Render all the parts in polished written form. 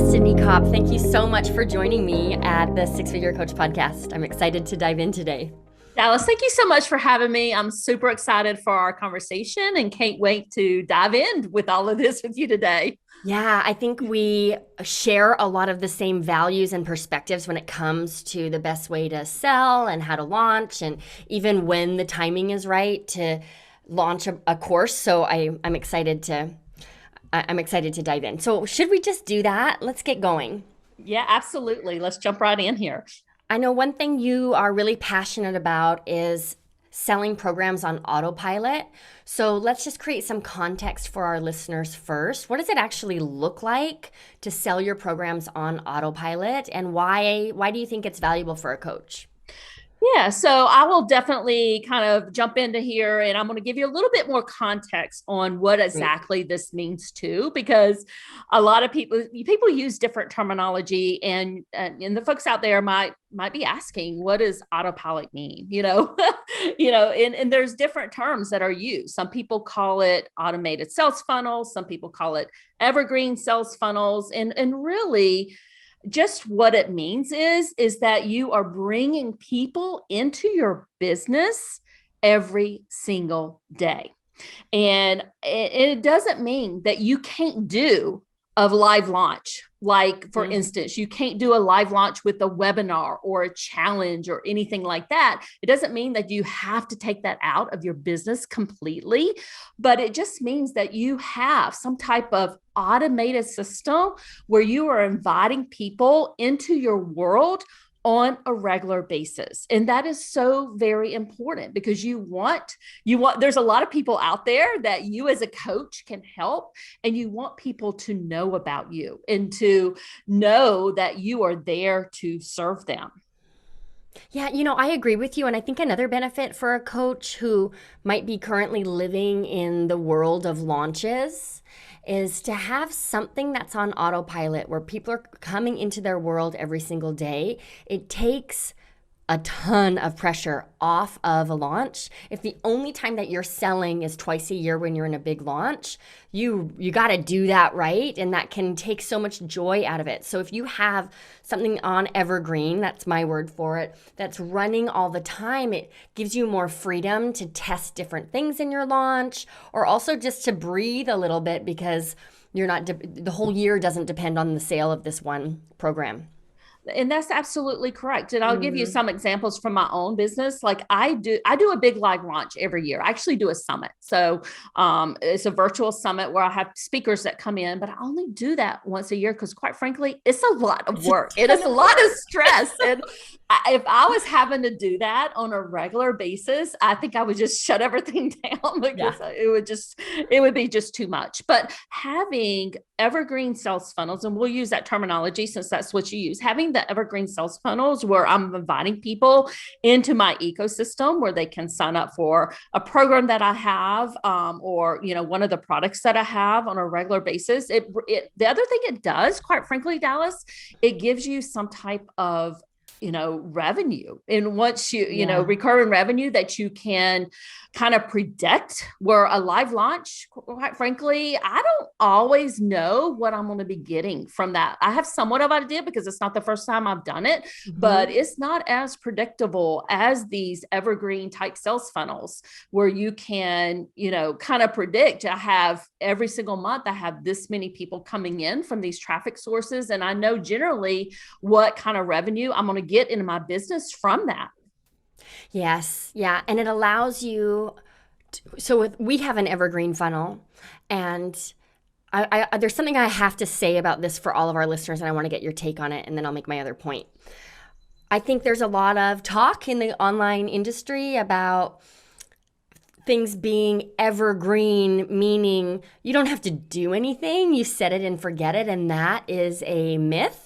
Destini Copp. Thank you so much for joining me at the Six Figure Coach podcast. I'm excited to dive in today. Dallas, thank you so much for having me. I'm super excited for our conversation and can't wait to dive in with all of this with you today. Yeah, I think we share a lot of the same values and perspectives when it comes to the best way to sell and how to launch, and even when the timing is right to launch a course. So I'm excited to dive in. So should we just do that? Let's get going. Yeah, absolutely. Let's jump right in here. I know one thing you are really passionate about is selling programs on Autopilot. So let's just create some context for our listeners first. What does it actually look like to sell your programs on Autopilot, and why do you think it's valuable for a coach? Yeah, so I will definitely kind of jump into here, and I'm going to give you a little bit more context on what exactly this means too, because a lot of people use different terminology, and the folks out there might be asking, what does autopilot mean? And there's different terms that are used. Some people call it automated sales funnels. Some people call it evergreen sales funnels, and really, just what it means is that you are bringing people into your business every single day. And it doesn't mean that you can't do a live launch. Like, for instance, you can't do a live launch with a webinar or a challenge or anything like that. It doesn't mean that you have to take that out of your business completely, but it just means that you have some type of automated system where you are inviting people into your world on a regular basis. And that is so very important, because you want, there's a lot of people out there that you as a coach can help, and you want people to know about you and to know that you are there to serve them. Yeah, I agree with you. And I think another benefit for a coach who might be currently living in the world of launches is to have something that's on autopilot where people are coming into their world every single day. It takes a ton of pressure off of a launch. If the only time that you're selling is twice a year when you're in a big launch, you got to do that right, and that can take so much joy out of it. So if you have something on evergreen, that's my word for it, that's running all the time, it gives you more freedom to test different things in your launch, or also just to breathe a little bit, because you're not the whole year doesn't depend on the sale of this one program. And that's absolutely correct. And I'll give you some examples from my own business. Like I do a big live launch every year. I actually do a summit. So it's a virtual summit where I have speakers that come in, but I only do that once a year because, quite frankly, it's a lot of work. It is a lot of stress. And if I was having to do that on a regular basis, I think I would just shut everything down, because it would be just too much. But having evergreen sales funnels, and we'll use that terminology since that's what you use, having the evergreen sales funnels where I'm inviting people into my ecosystem where they can sign up for a program that I have, or one of the products that I have on a regular basis. The other thing it does, quite frankly, Dallas, it gives you some type of revenue. And once recurring revenue that you can kind of predict, where a live launch, quite frankly, I don't always know what I'm going to be getting from that. I have somewhat of an idea because it's not the first time I've done it, but it's not as predictable as these evergreen type sales funnels where you can, kind of predict. I have every single month, I have this many people coming in from these traffic sources. And I know generally what kind of revenue I'm going to get into my business from that. Yes. Yeah. And it allows you we have an evergreen funnel, and there's something I have to say about this for all of our listeners, and I want to get your take on it, and then I'll make my other point. I think there's a lot of talk in the online industry about things being evergreen, meaning you don't have to do anything. You set it and forget it, and that is a myth.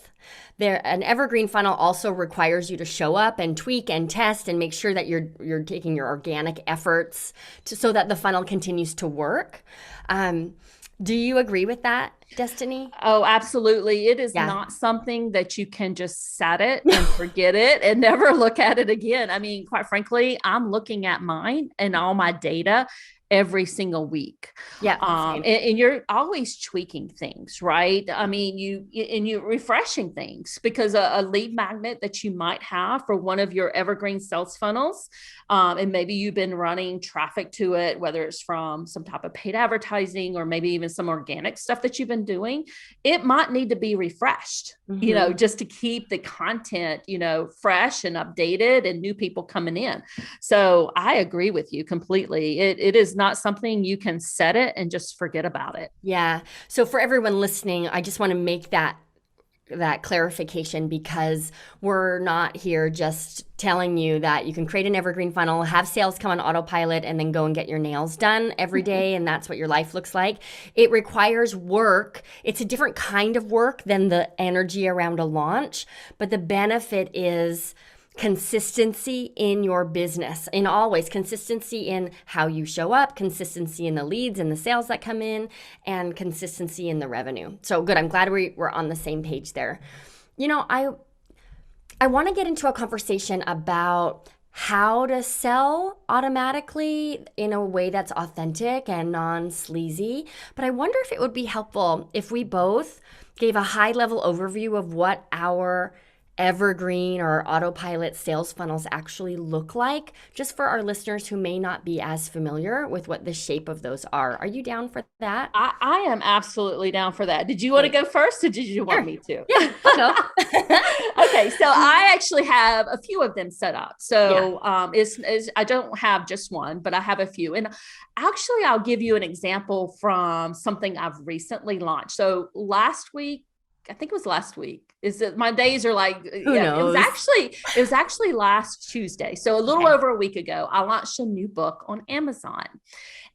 An evergreen funnel also requires you to show up and tweak and test and make sure that you're taking your organic efforts so that the funnel continues to work. Do you agree with that, Destini? Oh, absolutely. It is not something that you can just set it and forget it and never look at it again. I mean, quite frankly, I'm looking at mine and all my data every single week. Yeah. And you're always tweaking things, right? I mean, you're refreshing things, because a lead magnet that you might have for one of your evergreen sales funnels, and maybe you've been running traffic to it, whether it's from some type of paid advertising or maybe even some organic stuff that you've been doing, it might need to be refreshed, just to keep the content, fresh and updated and new people coming in. So I agree with you completely. It is not something you can set it and just forget about it. Yeah. So for everyone listening, I just want to make that clarification, because we're not here just telling you that you can create an evergreen funnel, have sales come on autopilot, and then go and get your nails done every day, and that's what your life looks like. It requires work. It's a different kind of work than the energy around a launch, but the benefit is consistency in your business, in all ways, consistency in how you show up, consistency in the leads and the sales that come in, and consistency in the revenue. So good. I'm glad we're on the same page there. I want to get into a conversation about how to sell automatically in a way that's authentic and non-sleazy. But I wonder if it would be helpful if we both gave a high-level overview of what our evergreen or autopilot sales funnels actually look like, just for our listeners who may not be as familiar with what the shape of those are. Are you down for that? I am absolutely down for that. Did you want to go first, or did you want me to? Yeah, I'll go. Okay, so I actually have a few of them set up. So I don't have just one, but I have a few. And actually, I'll give you an example from something I've recently launched. So I think it was last week. My days are like, Who knows? It was actually last Tuesday. So a little over a week ago, I launched a new book on Amazon.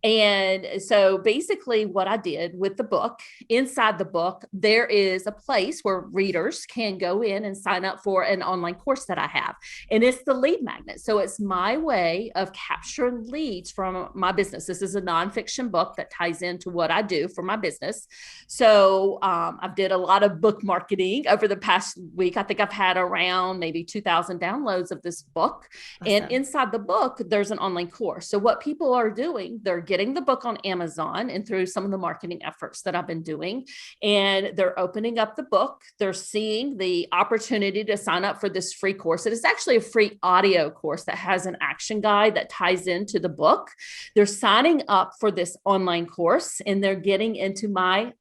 And so basically what I did with the book, inside the book, there is a place where readers can go in and sign up for an online course that I have. And it's the lead magnet. So it's my way of capturing leads from my business. This is a nonfiction book that ties into what I do for my business. So I've did a lot of book marketing over the past week. I think I've had around maybe 2,000 downloads of this book. Awesome. And inside the book, there's an online course. So what people are doing, they're getting the book on Amazon and through some of the marketing efforts that I've been doing, and they're opening up the book. They're seeing the opportunity to sign up for this free course. It is actually a free audio course that has an action guide that ties into the book. They're signing up for this online course, and they're getting into my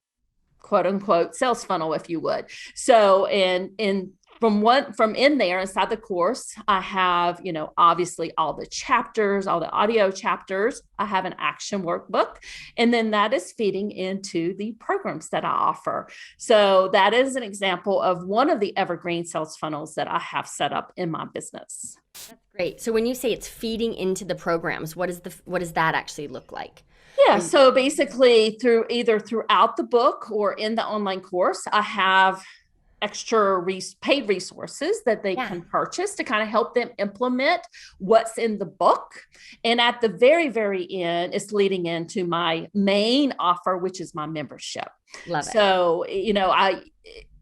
quote unquote sales funnel, if you would. So, and from in there inside the course, I have, obviously all the chapters, all the audio chapters. I have an action workbook, and then that is feeding into the programs that I offer. So that is an example of one of the evergreen sales funnels that I have set up in my business. That's great. So when you say it's feeding into the programs, what does that actually look like? Yeah. So basically throughout the book or in the online course, I have extra paid resources that they can purchase to kind of help them implement what's in the book. And at the very, very end, it's leading into my main offer, which is my membership. Love it. So,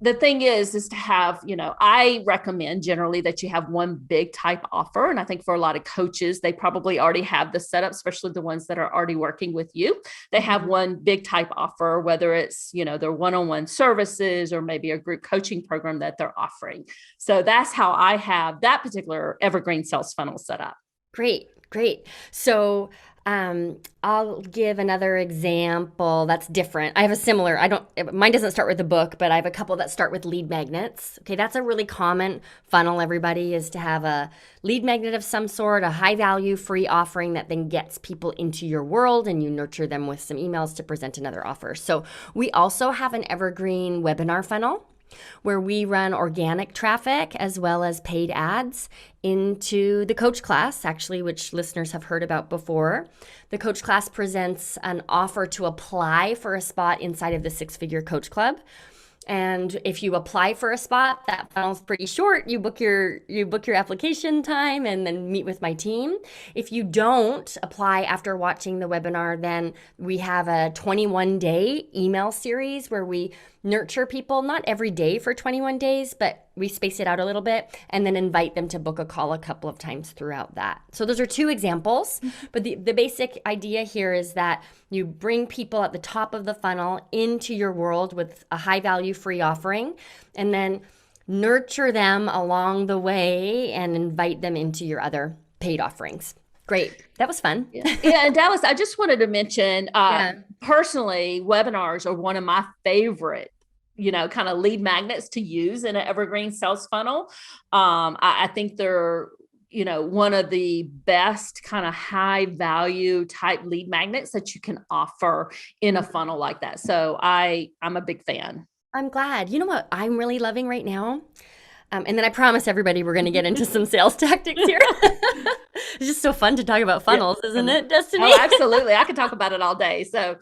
the thing is to have, I recommend generally that you have one big type offer. And I think for a lot of coaches, they probably already have the setup, especially the ones that are already working with you. They have one big type offer, whether it's, their one-on-one services or maybe a group coaching program that they're offering. So that's how I have that particular evergreen sales funnel set up. Great. So I'll give another example that's different. I have a similar, mine doesn't start with the book, but I have a couple that start with lead magnets. Okay, that's a really common funnel, everybody, is to have a lead magnet of some sort, a high value free offering that then gets people into your world, and you nurture them with some emails to present another offer. So we also have an evergreen webinar funnel where we run organic traffic as well as paid ads into the coach class, actually, which listeners have heard about before. The coach class presents an offer to apply for a spot inside of the Six-Figure Coach Club. And if you apply for a spot, that funnel's pretty short. You book your application time and then meet with my team. If you don't apply after watching the webinar, then we have a 21-day email series where we nurture people, not every day for 21 days, but we space it out a little bit, and then invite them to book a call a couple of times throughout that. So those are two examples, but the basic idea here is that you bring people at the top of the funnel into your world with a high value free offering, and then nurture them along the way and invite them into your other paid offerings. Great. That was fun. Yeah. And Dallas, I just wanted to mention, personally, webinars are one of my favorite, kind of lead magnets to use in an evergreen sales funnel. I think they're, one of the best kind of high value type lead magnets that you can offer in a funnel like that. So I'm a big fan. I'm glad. You know what I'm really loving right now? And then I promise everybody we're going to get into some sales tactics here. It's just so fun to talk about funnels, isn't it, Destini? Oh, absolutely. I could talk about it all day. So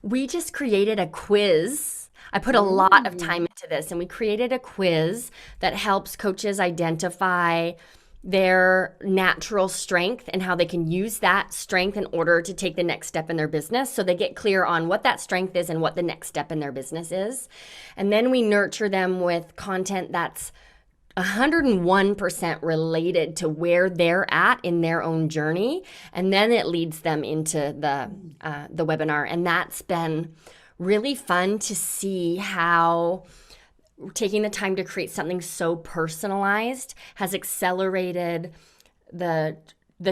we just created a quiz. I put a lot of time into this, and we created a quiz that helps coaches identify their natural strength and how they can use that strength in order to take the next step in their business. So they get clear on what that strength is and what the next step in their business is. And then we nurture them with content that's 101% related to where they're at in their own journey. And then it leads them into the webinar. And that's been really fun to see how taking the time to create something so personalized has accelerated the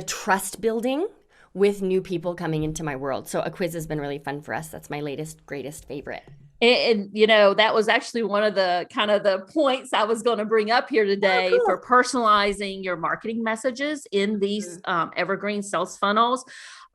trust building with new people coming into my world. So a quiz has been really fun for us. That's my latest, greatest favorite. And that was actually one of the kind of the points I was going to bring up here today for personalizing your marketing messages in these evergreen sales funnels.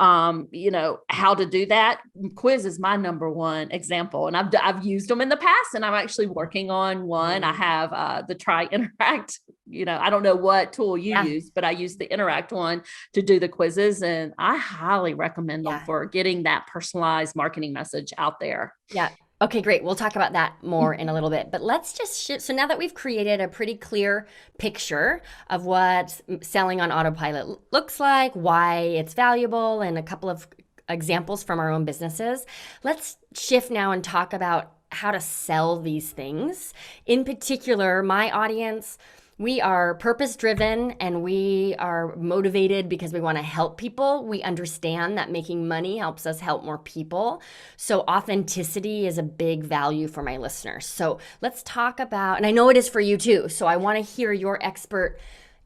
How to do that. Quiz is my number one example. And I've used them in the past, and I'm actually working on one. I have the Try Interact, I don't know what tool you use, but I use the Interact one to do the quizzes. And I highly recommend them for getting that personalized marketing message out there. Yeah. Okay, great. We'll talk about that more in a little bit, but let's just shift. So now that we've created a pretty clear picture of what selling on Autopilot looks like, why it's valuable, and a couple of examples from our own businesses, let's shift now and talk about how to sell these things. In particular, my audience, we are purpose-driven and we are motivated because we want to help people. We understand that making money helps us help more people. So authenticity is a big value for my listeners. So let's talk about, and I know it is for you too, so I want to hear your expert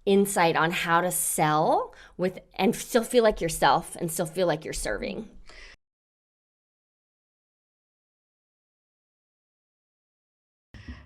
insight on how to sell with and still feel like yourself and still feel like you're serving.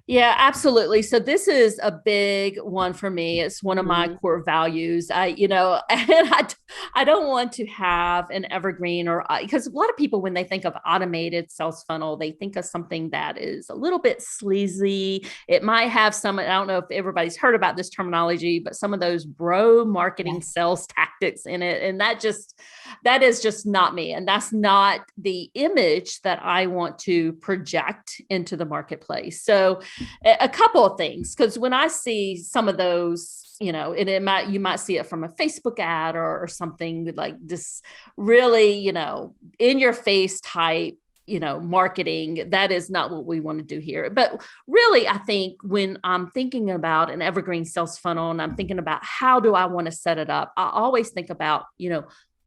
Yeah, absolutely. So this is a big one for me. It's one of my core values. And I don't want to have an evergreen because a lot of people, when they think of automated sales funnel, they think of something that is a little bit sleazy. It might have some, I don't know if everybody's heard about this terminology, but some of those bro marketing sales tactics in it. And that is just not me. And that's not the image that I want to project into the marketplace. So a couple of things, because when I see some of those, and you might see it from a Facebook ad or something like this really, in your face type, marketing. That is not what we want to do here. But really, I think when I'm thinking about an evergreen sales funnel and I'm thinking about how do I want to set it up, I always think about,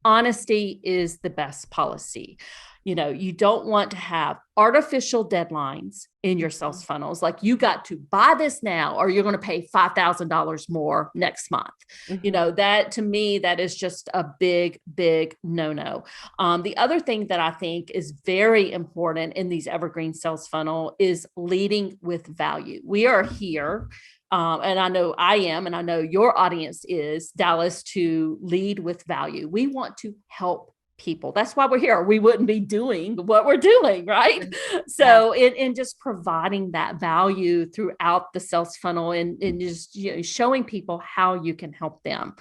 honesty is the best policy. You don't want to have artificial deadlines in your sales funnels. Like you got to buy this now, or you're going to pay $5,000 more next month. That to me, that is just a big, big no-no. The other thing that I think is very important in these evergreen sales funnel is leading with value. We are here. And I know I am, and I know your audience is, Dallas, to lead with value. We want to help people. That's why we're here. We wouldn't be doing what we're doing, right? So in just providing that value throughout the sales funnel and just showing people how you can help them.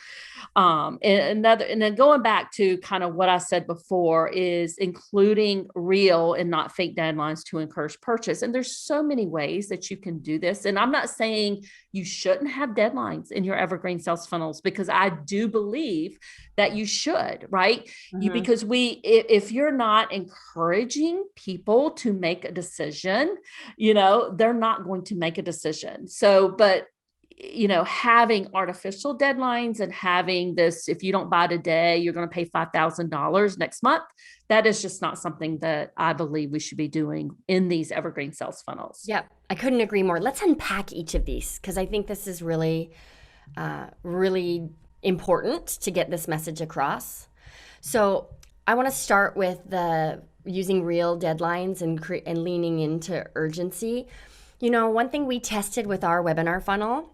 And then going back to kind of what I said before is including real and not fake deadlines to encourage purchase. And there's so many ways that you can do this. And I'm not saying you shouldn't have deadlines in your evergreen sales funnels, because I do believe that you should, right? Because because if you're not encouraging people to make a decision, they're not going to make a decision. So, but having artificial deadlines and having this, if you don't buy today, you're going to pay $5,000 next month. That is just not something that I believe we should be doing in these evergreen sales funnels. Yep. I couldn't agree more. Let's unpack each of these, because I think this is really, really important to get this message across. So I want to start with the using real deadlines and leaning into urgency. One thing we tested with our webinar funnel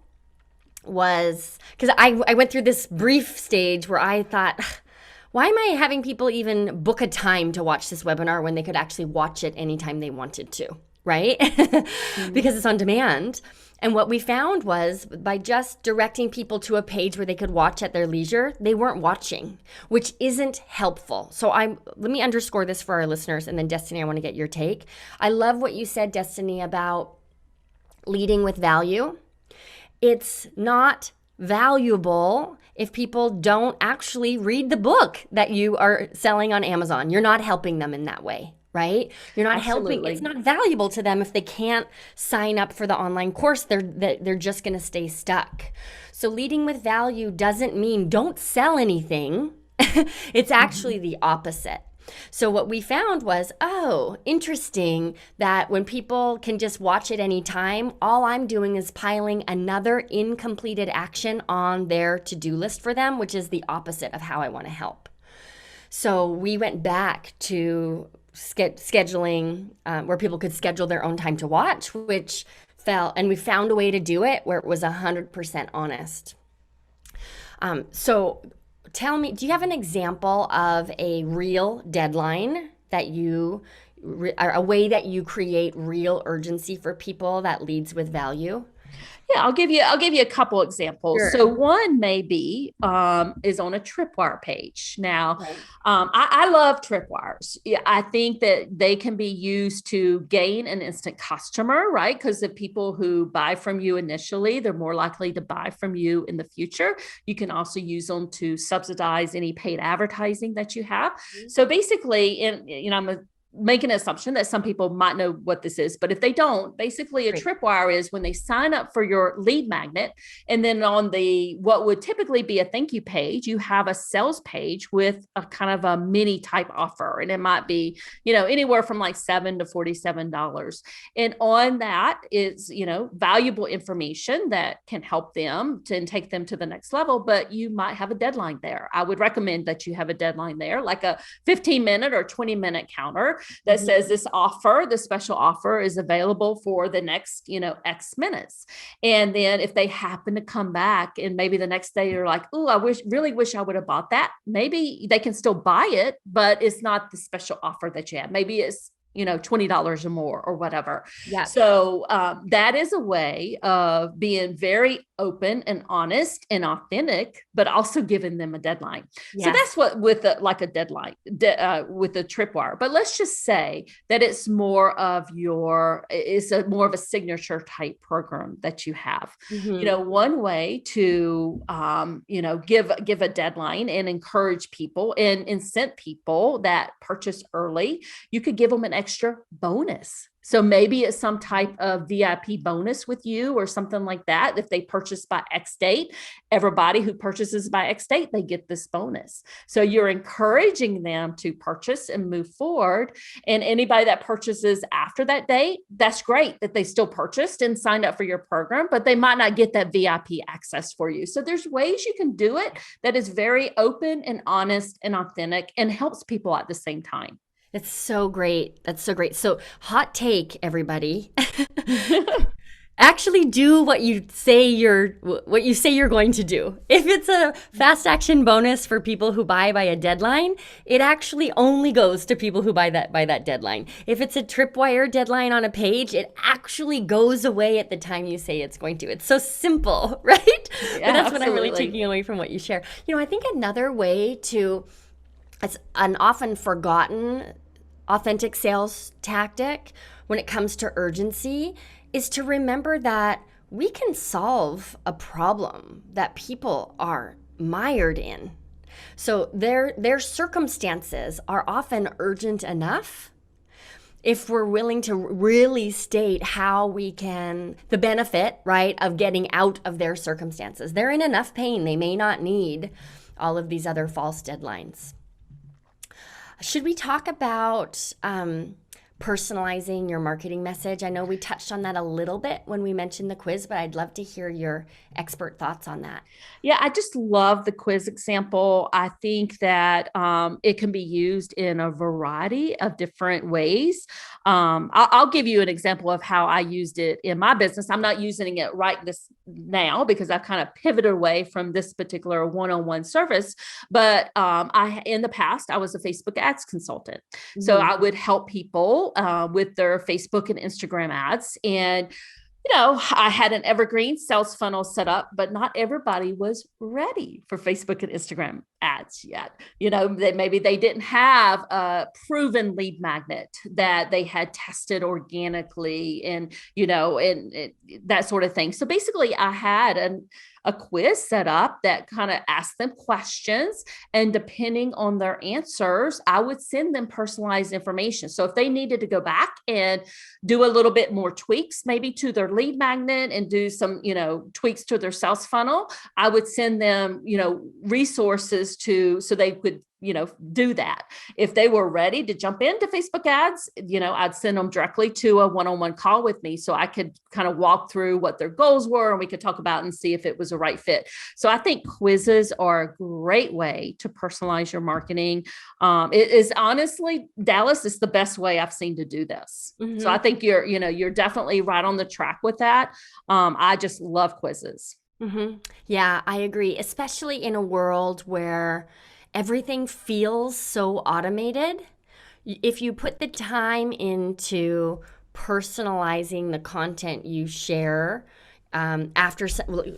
was, because I went through this brief stage where I thought, why am I having people even book a time to watch this webinar when they could actually watch it anytime they wanted to, right? Because it's on demand. And what we found was, by just directing people to a page where they could watch at their leisure, they weren't watching, which isn't helpful. So let me underscore this for our listeners, and then Destini, I want to get your take. I love what you said, Destini, about leading with value. It's not valuable if people don't actually read the book that you are selling on Amazon. You're not helping them in that way, right? You're not helping. It's not valuable to them if they can't sign up for the online course. They're just going to stay stuck. So leading with value doesn't mean don't sell anything. It's actually the opposite. So what we found was, interesting that when people can just watch it anytime, all I'm doing is piling another incompleted action on their to-do list for them, which is the opposite of how I want to help. So we went back to scheduling where people could schedule their own time to watch, which and we found a way to do it where it was 100% honest. So tell me, do you have an example of a real deadline that a way that you create real urgency for people that leads with value? Yeah, I'll give you a couple examples. Sure. So one maybe is on a tripwire page. Now, Right. I love tripwires. Yeah, I think that they can be used to gain an instant customer, right? Because the people who buy from you initially, they're more likely to buy from you in the future. You can also use them to subsidize any paid advertising that you have. Mm-hmm. So basically, I'm make an assumption that some people might know what this is, but if they don't, basically a tripwire is when they sign up for your lead magnet, and then on what would typically be a thank you page, you have a sales page with a kind of a mini type offer, and it might be anywhere from like $7 to $47, and on that is valuable information that can help them and take them to the next level. But you might have a deadline there. I would recommend that you have a deadline there, like a 15-minute or 20-minute counter that says this special offer is available for the next, X minutes. And then if they happen to come back and maybe the next day you're like, really wish I would have bought that. Maybe they can still buy it, but it's not the special offer that you have. Maybe it's $20 or more or whatever. Yeah. So that is a way of being very open and honest and authentic, but also giving them a deadline. Yes. So that's what with a deadline with a tripwire. But let's just say that it's more of a signature type program that you have. Mm-hmm. One way to give a deadline and encourage people and incent people that purchase early, you could give them an extra bonus. So maybe it's some type of VIP bonus with you or something like that. If they purchase by X date, everybody who purchases by X date, they get this bonus. So you're encouraging them to purchase and move forward. And anybody that purchases after that date, that's great that they still purchased and signed up for your program, but they might not get that VIP access for you. So there's ways you can do it that is very open and honest and authentic and helps people at the same time. It's so great. That's so great. So hot take, everybody. Actually do what you say you're going to do. If it's a fast action bonus for people who buy by a deadline, it actually only goes to people who buy that by that deadline. If it's a tripwire deadline on a page, it actually goes away at the time you say it's going to. It's so simple, right? Yeah, but that's what I'm really taking away from what you share. I think another way it's an often forgotten authentic sales tactic when it comes to urgency is to remember that we can solve a problem that people are mired in. So their circumstances are often urgent enough if we're willing to really state how we can, the benefit, right, of getting out of their circumstances. They're in enough pain. They may not need all of these other false deadlines. Should we talk about personalizing your marketing message? I know we touched on that a little bit when we mentioned the quiz, but I'd love to hear your expert thoughts on that. Yeah, I just love the quiz example. I think that it can be used in a variety of different ways. I'll give you an example of how I used it in my business. I'm not using it right this now because I've kind of pivoted away from this particular one-on-one service. But in the past, I was a Facebook ads consultant. Mm-hmm. So I would help people with their Facebook and Instagram ads. And I had an evergreen sales funnel set up, but not everybody was ready for Facebook and Instagram ads yet. Maybe they didn't have a proven lead magnet that they had tested organically and that sort of thing. So basically I had a quiz set up that kind of asked them questions, and depending on their answers, I would send them personalized information. So if they needed to go back and do a little bit more tweaks, maybe to their lead magnet and do some, tweaks to their sales funnel, I would send them, resources so they could do that. If they were ready to jump into Facebook ads, I'd send them directly to a one-on-one call with me so I could kind of walk through what their goals were and we could talk about and see if it was a right fit. So I think quizzes are a great way to personalize your marketing. It is honestly, Dallas, is the best way I've seen to do this. Mm-hmm. So I think you're definitely right on the track with that. I just love quizzes. Mm-hmm. Yeah, I agree, especially in a world where everything feels so automated. If you put the time into personalizing the content you share after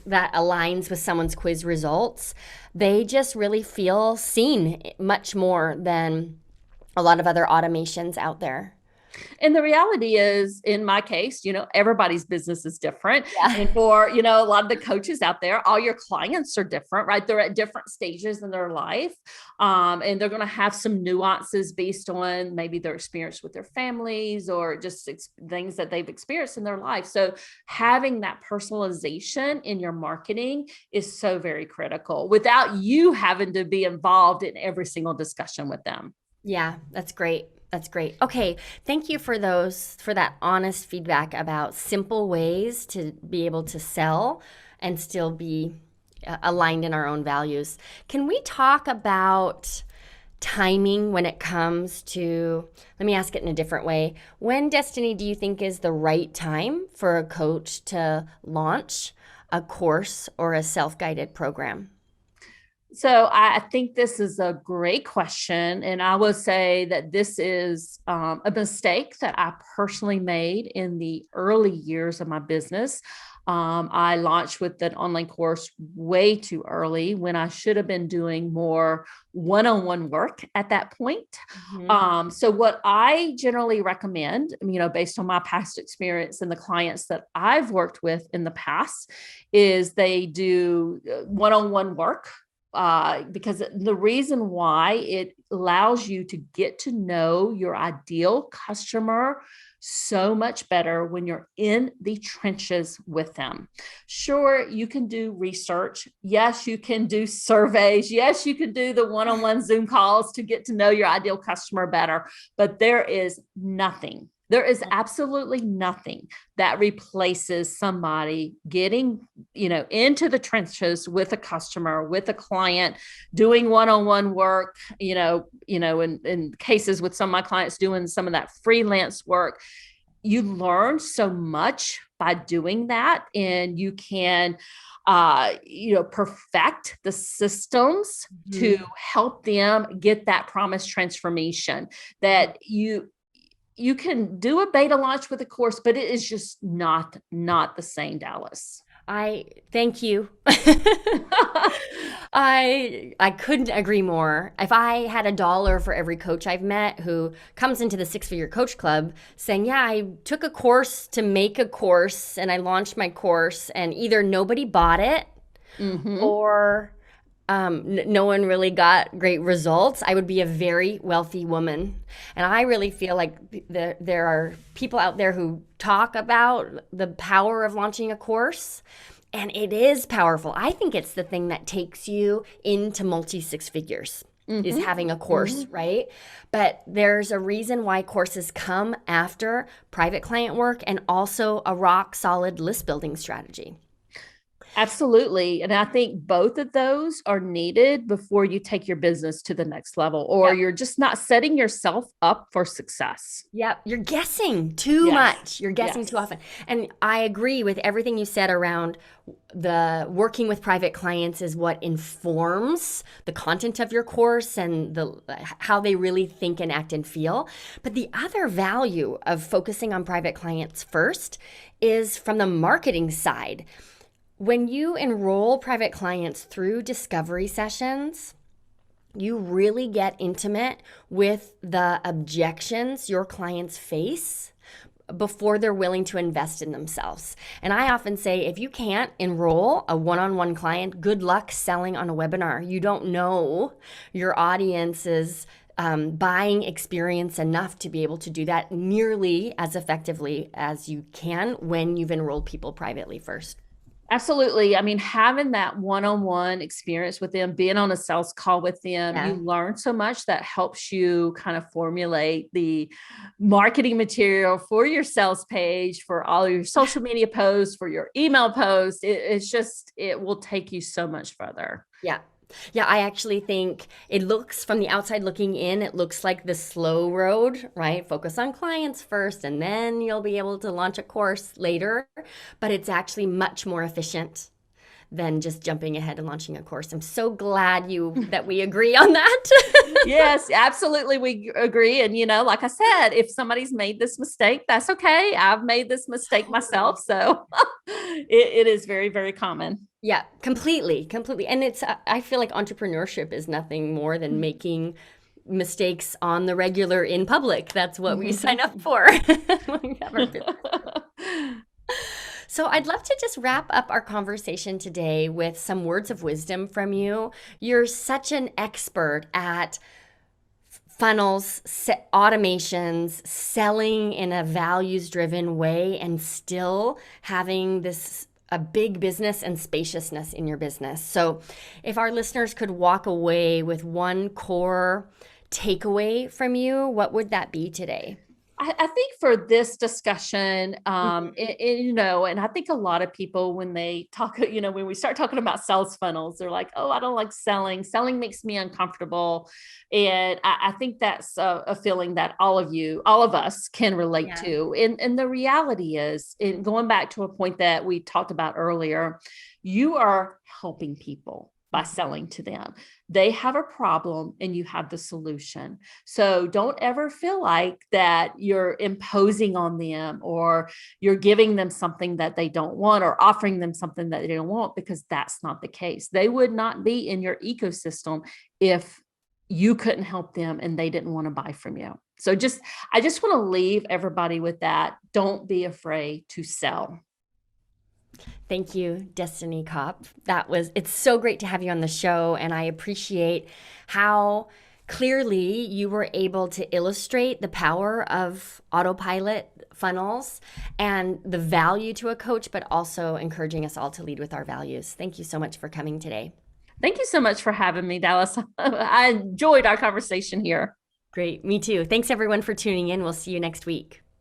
that aligns with someone's quiz results, they just really feel seen much more than a lot of other automations out there. And the reality is, in my case, everybody's business is different. Yeah. And for, a lot of the coaches out there, all your clients are different, right? They're at different stages in their life. And they're going to have some nuances based on maybe their experience with their families or just things that they've experienced in their life. So having that personalization in your marketing is so very critical without you having to be involved in every single discussion with them. Yeah, that's great. That's great. Okay. Thank you for that honest feedback about simple ways to be able to sell and still be aligned in our own values. Can we talk about timing when it comes to, let me ask it in a different way. When, Destini, do you think is the right time for a coach to launch a course or a self-guided program? So I think this is a great question. And I will say that this is a mistake that I personally made in the early years of my business. I launched with an online course way too early when I should have been doing more one-on-one work at that point. Mm-hmm. So what I generally recommend, based on my past experience and the clients that I've worked with in the past, is they do one-on-one work. Because the reason why it allows you to get to know your ideal customer so much better when you're in the trenches with them. Sure, you can do research. Yes, you can do surveys. Yes, you can do the one-on-one Zoom calls to get to know your ideal customer better, but there is absolutely nothing that replaces somebody getting, into the trenches with a customer, with a client, doing one-on-one work, in cases with some of my clients doing some of that freelance work. You learn so much by doing that, and you can perfect the systems to help them get that promised transformation that you can do a beta launch with a course, but it is just not the same, Dallas. I thank you. I couldn't agree more. If I had $1 for every coach I've met who comes into the 6-figure coach club saying, yeah, I took a course to make a course and I launched my course and either nobody bought it or No one really got great results, I would be a very wealthy woman. And I really feel like there are people out there who talk about the power of launching a course. And it is powerful. I think it's the thing that takes you into multi six figures. Is having a course, right? But there's a reason why courses come after private client work and also a rock solid list building strategy. Absolutely. And I think both of those are needed before you take your business to the next level, or you're just not setting yourself up for success. Yep. You're guessing too much. You're guessing too often. And I agree with everything you said around the working with private clients is what informs the content of your course and how they really think and act and feel. But the other value of focusing on private clients first is from the marketing side. When you enroll private clients through discovery sessions, you really get intimate with the objections your clients face before they're willing to invest in themselves. And I often say, if you can't enroll a one-on-one client, good luck selling on a webinar. You don't know your audience's buying experience enough to be able to do that nearly as effectively as you can when you've enrolled people privately first. Absolutely. I mean, having that one-on-one experience with them, being on a sales call with them, you learn so much that helps you kind of formulate the marketing material for your sales page, for all your social media posts, for your email posts. It will take you so much further. Yeah. Yeah, I actually think it looks from the outside looking in, it looks like the slow road, right? Focus on clients first, and then you'll be able to launch a course later. But it's actually much more efficient than just jumping ahead and launching a course. I'm so glad that we agree on that. Yes, absolutely. We agree. And, like I said, if somebody's made this mistake, that's okay. I've made this mistake myself. So it is very, very common. Yeah, completely. And I feel like entrepreneurship is nothing more than making mistakes on the regular in public. That's what we sign up for. So I'd love to just wrap up our conversation today with some words of wisdom from you. You're such an expert at funnels, automations, selling in a values-driven way, and still having a big business and spaciousness in your business. So if our listeners could walk away with one core takeaway from you, what would that be today? I think for this discussion, and I think a lot of people, when they talk, when we start talking about sales funnels, they're like, oh, I don't like selling. Selling makes me uncomfortable. And I think that's a feeling that all of us can relate to. And the reality is, going back to a point that we talked about earlier, you are helping people by selling to them. They have a problem and you have the solution. So don't ever feel like that you're imposing on them or you're giving them something that they don't want or offering them something that they don't want, because that's not the case. They would not be in your ecosystem if you couldn't help them and they didn't want to buy from you. So I just want to leave everybody with that. Don't be afraid to sell. Thank you, Destini Copp. It's so great to have you on the show, and I appreciate how clearly you were able to illustrate the power of Autopilot funnels and the value to a coach, but also encouraging us all to lead with our values. Thank you so much for coming today. Thank you so much for having me, Dallas. I enjoyed our conversation here. Great. Me too. Thanks everyone for tuning in. We'll see you next week.